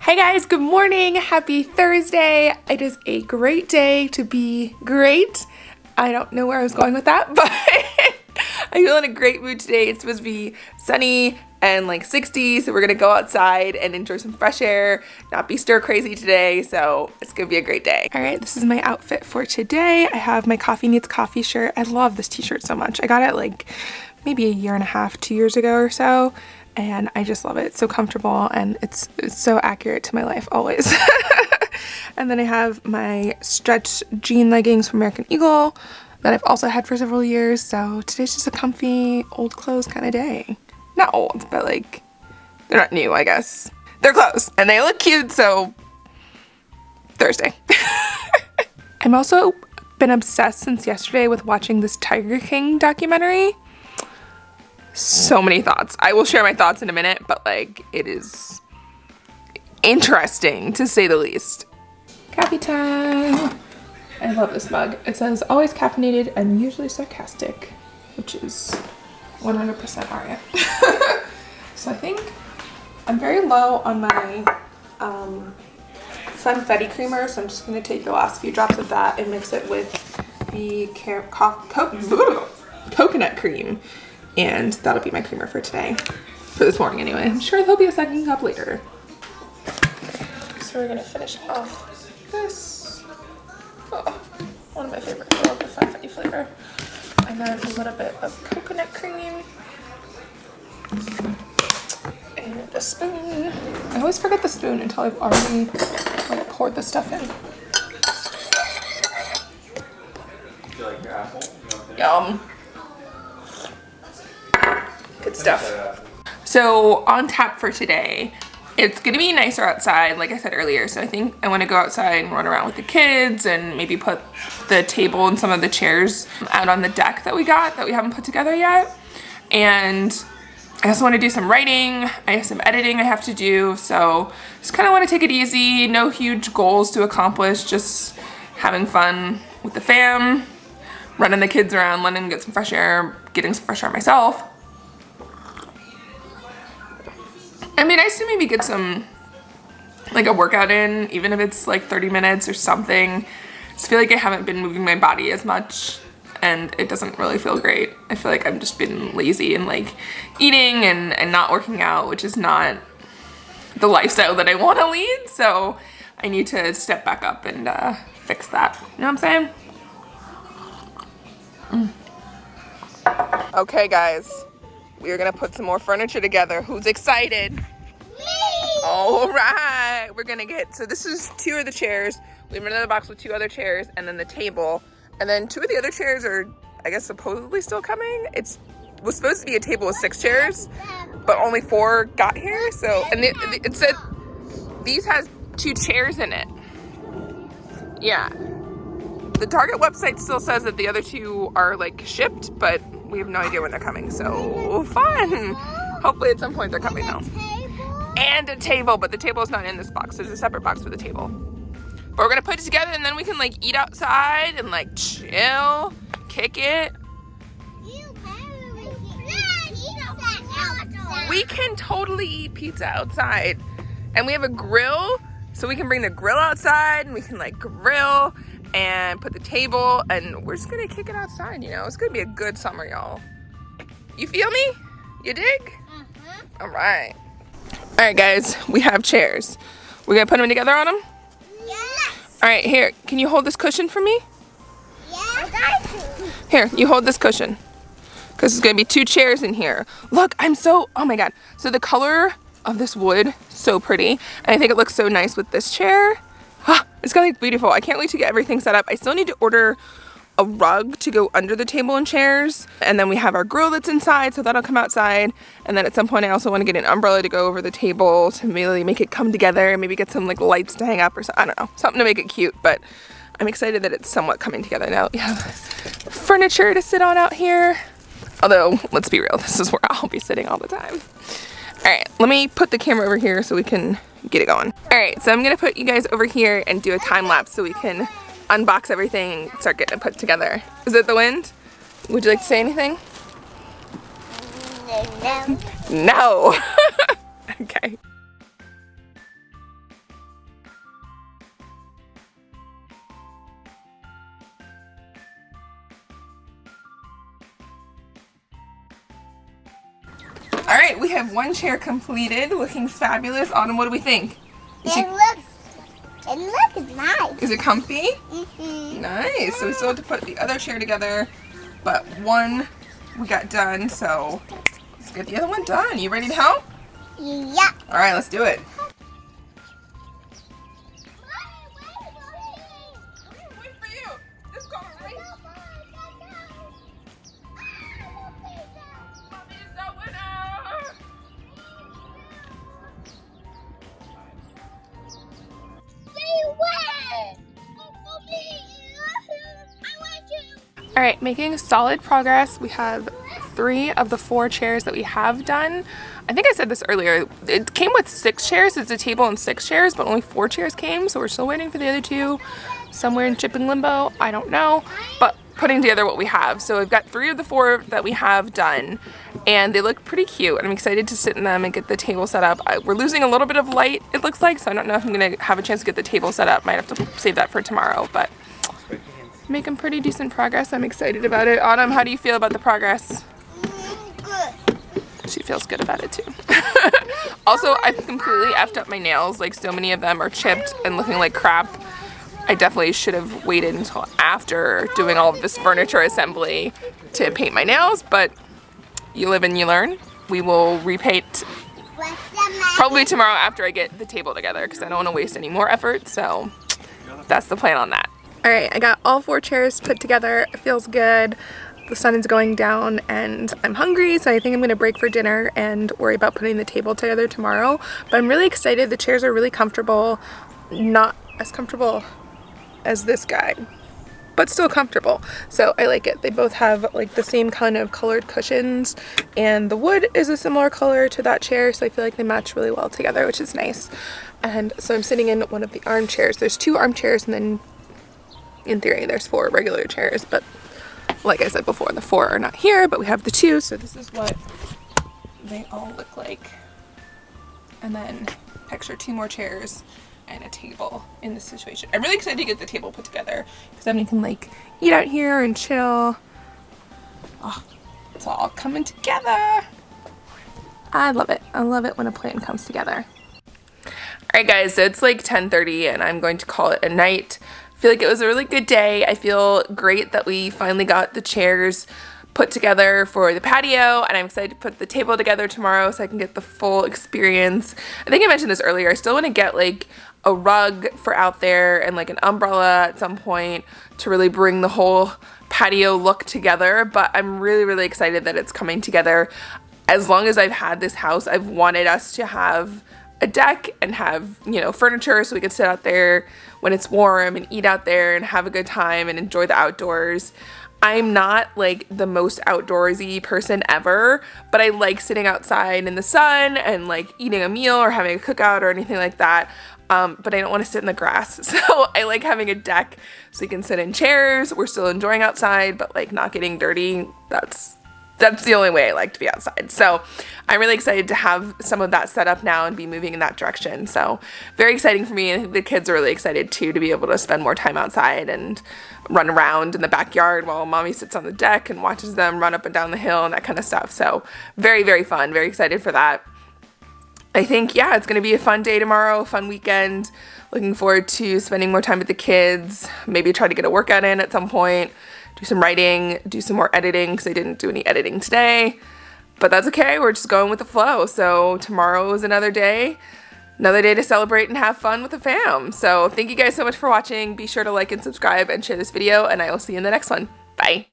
Hey guys, good morning. Happy Thursday. It is a great day to be great. I don't know where I was going with that, but I feel in a great mood today. It's supposed to be sunny and like 60, so we're gonna go outside and enjoy some fresh air, not be stir crazy today, so it's gonna be a great day. All right, this is my outfit for today. I have my Coffee Needs Coffee shirt. I love this t-shirt so much. I got it like maybe a year and a half, 2 years ago or so. And I just love it. It's so comfortable and it's so accurate to my life always. And then I have my stretch jean leggings from American Eagle that I've also had for several years. So today's just a comfy old clothes kind of day. Not old, but like they're not new, I guess. They're clothes and they look cute, so Thursday. I'm also been obsessed since yesterday with watching this Tiger King documentary. So many thoughts. I will share my thoughts in a minute, but like it is interesting to say the least. Coffee time. I love this mug. It says always caffeinated and usually sarcastic, which is 100% Aria. So I think I'm very low on my Funfetti creamer, so I'm just going to take the last few drops of that and mix it with the coconut cream. And that'll be my creamer for today, for this morning anyway. I'm sure there'll be a second cup later. So we're gonna finish off this. Oh, one of my favorites. I love the Funfetti flavor. And then a little bit of coconut cream. And a spoon. I always forget the spoon until I've already like poured the stuff in. Do you like your apple? Yum. Good stuff. So on tap for today, it's gonna be nicer outside, like I said earlier. So I think I want to go outside and run around with the kids and maybe put the table and some of the chairs out on the deck that we haven't put together yet. And I also want to do some writing. I have some editing I have to do. So just kind of want to take it easy. No huge goals to accomplish. Just having fun with the fam, running the kids around, letting them get some fresh air, getting some fresh air myself. It'd be nice to maybe get some, like a workout in, even if it's like 30 minutes or something. I just feel like I haven't been moving my body as much and it doesn't really feel great. I feel like I've just been lazy and like eating and not working out, which is not the lifestyle that I want to lead. So I need to step back up and fix that. You know what I'm saying? Okay guys. We are gonna put some more furniture together. Who's excited? Me! All right, we're gonna get, so this is 2 of the chairs. We have another box with 2 other chairs and then the table. And then 2 of the other chairs are, I guess, supposedly still coming. It was supposed to be a table with 6 chairs, but only 4 got here. So, and it said these has 2 chairs in it. Yeah. The Target website still says that the other 2 are like shipped, but we have no idea when they're coming, so fun. Hopefully at some point they're coming though. And a table, but the table is not in this box. There's a separate box for the table. But we're gonna put it together and then we can like eat outside and like chill, kick it. We can totally eat pizza outside. And we have a grill, so we can bring the grill outside and we can like grill and put the table, and we're just gonna kick it outside, you know? It's gonna be a good summer, y'all. You feel me? You dig? All right. All right, guys, we have chairs. We're gonna put them together on them? Yes. All right, here, can you hold this cushion for me? Yes. Here, you hold this cushion. Because there's gonna be 2 chairs in here. Look, oh my God. So the color of this wood, so pretty. And I think it looks so nice with this chair. It's gonna look beautiful. I can't wait to get everything set up. I still need to order a rug to go under the table and chairs. And then we have our grill that's inside, so that'll come outside. And then at some point I also want to get an umbrella to go over the table to really make it come together. Maybe get some like lights to hang up or something. I don't know, something to make it cute. But I'm excited that it's somewhat coming together now. We have furniture to sit on out here. Although, let's be real, this is where I'll be sitting all the time. All right, let me put the camera over here so we can get it going. All right, so I'm gonna put you guys over here and do a time lapse so we can unbox everything and start getting it put together. Is it the wind? Would you like to say anything? No. No. Okay. right, we have one chair completed, looking fabulous. Autumn, what do we think? It looks nice. Is it comfy? Mm-hmm. Nice. So we still have to put the other chair together, but one we got done, so let's get the other one done. You ready to help? Yeah. All right, let's do it. Wait for you. Just go right. Mommy's the winner. All right, making solid progress. We have 3 of the 4 chairs that we have done. I think I said this earlier. It came with 6 chairs. It's a table and 6 chairs, but only 4 chairs came, so we're still waiting for the other 2. Somewhere in shipping limbo, I don't know, but putting together what we have. So I've got 3 of the 4 that we have done, and they look pretty cute. I'm excited to sit in them and get the table set up. We're losing a little bit of light, it looks like, so I don't know if I'm gonna have a chance to get the table set up. Might have to save that for tomorrow, but making pretty decent progress. I'm excited about it. Autumn, how do you feel about the progress? Good. She feels good about it too. Also, I've completely effed up my nails. Like, so many of them are chipped and looking like crap. I definitely should have waited until after doing all of this furniture assembly to paint my nails, but you live and you learn. We will repaint probably tomorrow after I get the table together, because I don't want to waste any more effort, so that's the plan on that. All right, I got all 4 chairs put together. It feels good. The sun is going down and I'm hungry, so I think I'm gonna break for dinner and worry about putting the table together tomorrow. But I'm really excited. The chairs are really comfortable. Not as comfortable as this guy, but still comfortable. So I like it. They both have like the same kind of colored cushions, and the wood is a similar color to that chair, so I feel like they match really well together, which is nice. And so I'm sitting in one of the armchairs. There's 2 armchairs, and then in theory there's 4 regular chairs, but like I said before, the 4 are not here, but we have the 2, so this is what they all look like. And then picture 2 more chairs and a table in this situation. I'm really excited to get the table put together, because then we can like eat out here and chill. Oh, it's all coming together. I love it. I love it when a plan comes together. Alright guys, so it's like 10:30 and I'm going to call it a night. I feel like it was a really good day. I feel great that we finally got the chairs put together for the patio, and I'm excited to put the table together tomorrow so I can get the full experience. I think I mentioned this earlier. I still want to get like a rug for out there and like an umbrella at some point to really bring the whole patio look together, but I'm really excited that it's coming together. As long as I've had this house, I've wanted us to have a deck and have, you know, furniture so we can sit out there when it's warm and eat out there and have a good time and enjoy the outdoors. I'm not like the most outdoorsy person ever, but I like sitting outside in the sun and like eating a meal or having a cookout or anything like that. But I don't want to sit in the grass. So I like having a deck so you can sit in chairs. We're still enjoying outside, but like not getting dirty. That's the only way I like to be outside. So I'm really excited to have some of that set up now and be moving in that direction. So very exciting for me. I think the kids are really excited too to be able to spend more time outside and run around in the backyard while mommy sits on the deck and watches them run up and down the hill and that kind of stuff. So very fun. Very excited for that. I think, yeah, it's going to be a fun day tomorrow, a fun weekend. Looking forward to spending more time with the kids. Maybe try to get a workout in at some point. Do some writing, do some more editing, because I didn't do any editing today. But that's okay, we're just going with the flow. So tomorrow is another day to celebrate and have fun with the fam. So thank you guys so much for watching. Be sure to like and subscribe and share this video, and I will see you in the next one. Bye.